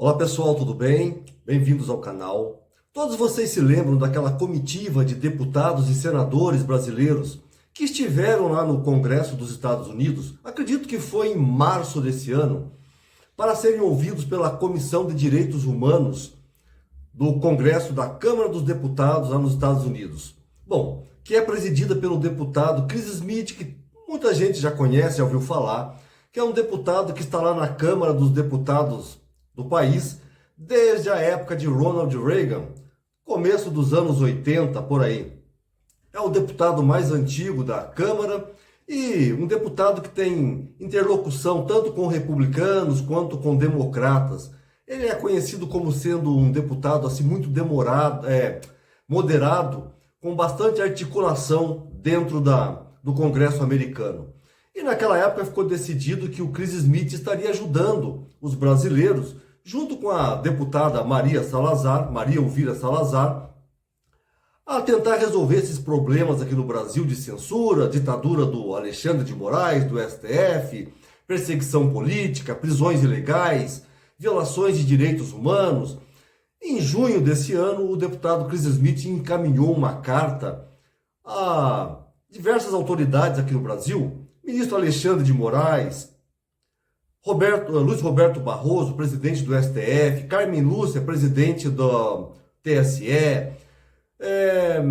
Olá pessoal, tudo bem? Bem-vindos ao canal. Todos vocês se lembram daquela comitiva de deputados e senadores brasileiros que estiveram lá no Congresso dos Estados Unidos, acredito que foi em março desse ano, para serem ouvidos pela Comissão de Direitos Humanos do Congresso da Câmara dos Deputados lá nos Estados Unidos. Bom, que é presidida pelo deputado Chris Smith, que muita gente já conhece, já ouviu falar, que é um deputado que está lá na Câmara dos Deputados do país desde a época de Ronald Reagan, começo dos anos 80, por aí. É o deputado mais antigo da Câmara e um deputado que tem interlocução tanto com republicanos quanto com democratas. Ele é conhecido como sendo um deputado assim muito moderado, com bastante articulação dentro do Congresso americano. E naquela época ficou decidido que o Chris Smith estaria ajudando os brasileiros, junto com a deputada Maria Elvira Salazar, a tentar resolver esses problemas aqui no Brasil de censura, ditadura do Alexandre de Moraes, do STF, perseguição política, prisões ilegais, violações de direitos humanos. Em junho desse ano, o deputado Chris Smith encaminhou uma carta a diversas autoridades aqui no Brasil, ministro Alexandre de Moraes, Luiz Roberto Barroso, presidente do STF, Carmen Lúcia, presidente do TSE,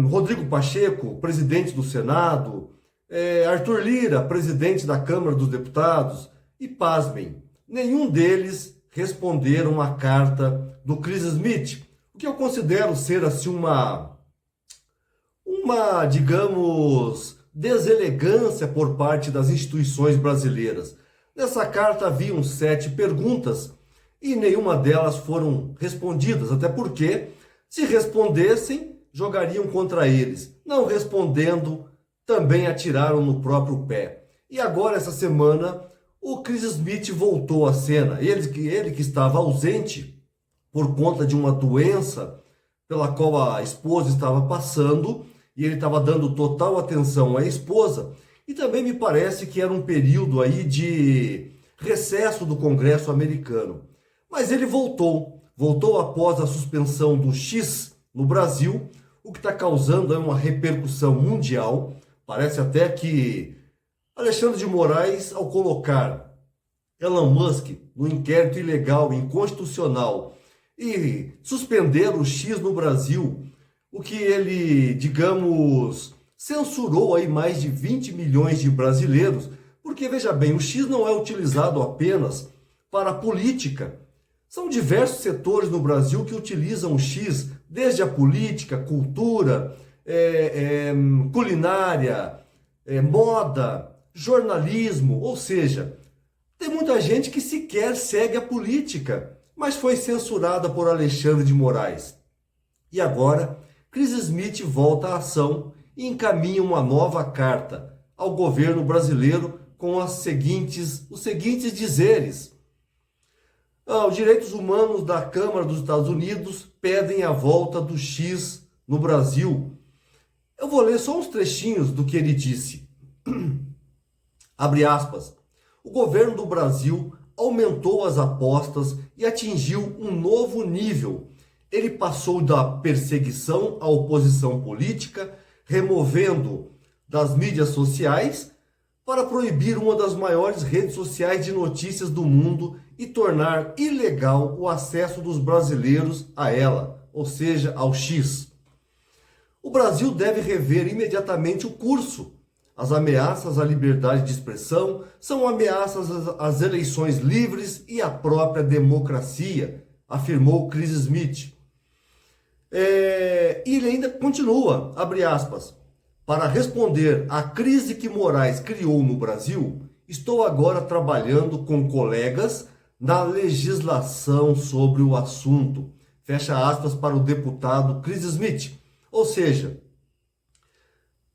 Rodrigo Pacheco, presidente do Senado, Arthur Lira, presidente da Câmara dos Deputados, e pasmem, nenhum deles responderam à carta do Chris Smith, o que eu considero ser assim digamos, deselegância por parte das instituições brasileiras. Nessa carta haviam 7 perguntas e nenhuma delas foram respondidas, até porque, se respondessem, jogariam contra eles. Não respondendo, também atiraram no próprio pé. E agora, essa semana, o Chris Smith voltou à cena. Ele que estava ausente por conta de uma doença pela qual a esposa estava passando, e ele estava dando total atenção à esposa. E também me parece que era um período aí de recesso do Congresso americano. Mas ele voltou após a suspensão do X no Brasil, o que está causando aí uma repercussão mundial. Parece até que Alexandre de Moraes, ao colocar Elon Musk no inquérito ilegal, inconstitucional, e suspender o X no Brasil, o que ele, digamos, censurou aí mais de 20 milhões de brasileiros, porque, veja bem, o X não é utilizado apenas para a política. São diversos setores no Brasil que utilizam o X, desde a política, cultura, culinária, moda, jornalismo, ou seja, tem muita gente que sequer segue a política, mas foi censurada por Alexandre de Moraes. E agora, Chris Smith volta à ação e encaminha uma nova carta ao governo brasileiro com os seguintes dizeres. Os direitos humanos da Câmara dos Estados Unidos pedem a volta do X no Brasil. Eu vou ler só uns trechinhos do que ele disse. Abre aspas. O governo do Brasil aumentou as apostas e atingiu um novo nível. Ele passou da perseguição à oposição política, removendo das mídias sociais para proibir uma das maiores redes sociais de notícias do mundo e tornar ilegal o acesso dos brasileiros a ela, ou seja, ao X. O Brasil deve rever imediatamente o curso. As ameaças à liberdade de expressão são ameaças às eleições livres e à própria democracia, afirmou Chris Smith. E ele ainda continua, abre aspas, para responder à crise que Moraes criou no Brasil, estou agora trabalhando com colegas na legislação sobre o assunto. Fecha aspas para o deputado Chris Smith. Ou seja,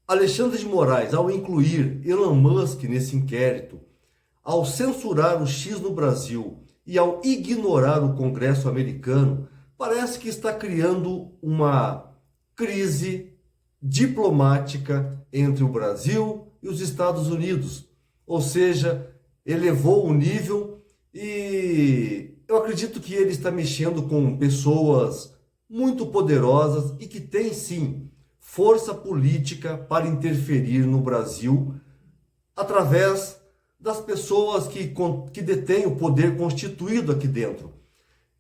Alexandre de Moraes, ao incluir Elon Musk nesse inquérito, ao censurar o X no Brasil e ao ignorar o Congresso americano, parece que está criando uma crise diplomática entre o Brasil e os Estados Unidos. Ou seja, elevou o nível e eu acredito que ele está mexendo com pessoas muito poderosas e que têm sim força política para interferir no Brasil através das pessoas que detêm o poder constituído aqui dentro.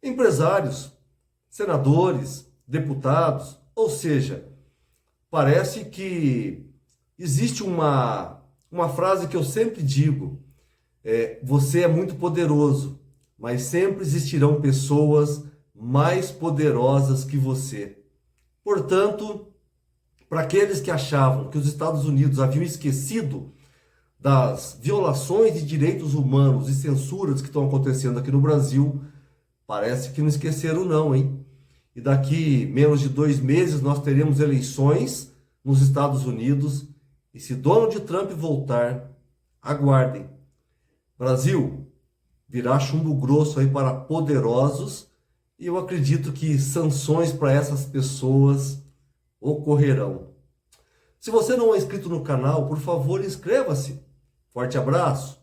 Empresários, senadores, deputados, ou seja, parece que existe uma frase que eu sempre digo, você é muito poderoso, mas sempre existirão pessoas mais poderosas que você. Portanto, para aqueles que achavam que os Estados Unidos haviam esquecido das violações de direitos humanos e censuras que estão acontecendo aqui no Brasil, parece que não esqueceram não, hein? E daqui menos de 2 meses nós teremos eleições nos Estados Unidos e se Donald Trump voltar, aguardem. Brasil virá chumbo grosso aí para poderosos e eu acredito que sanções para essas pessoas ocorrerão. Se você não é inscrito no canal, por favor, inscreva-se. Forte abraço.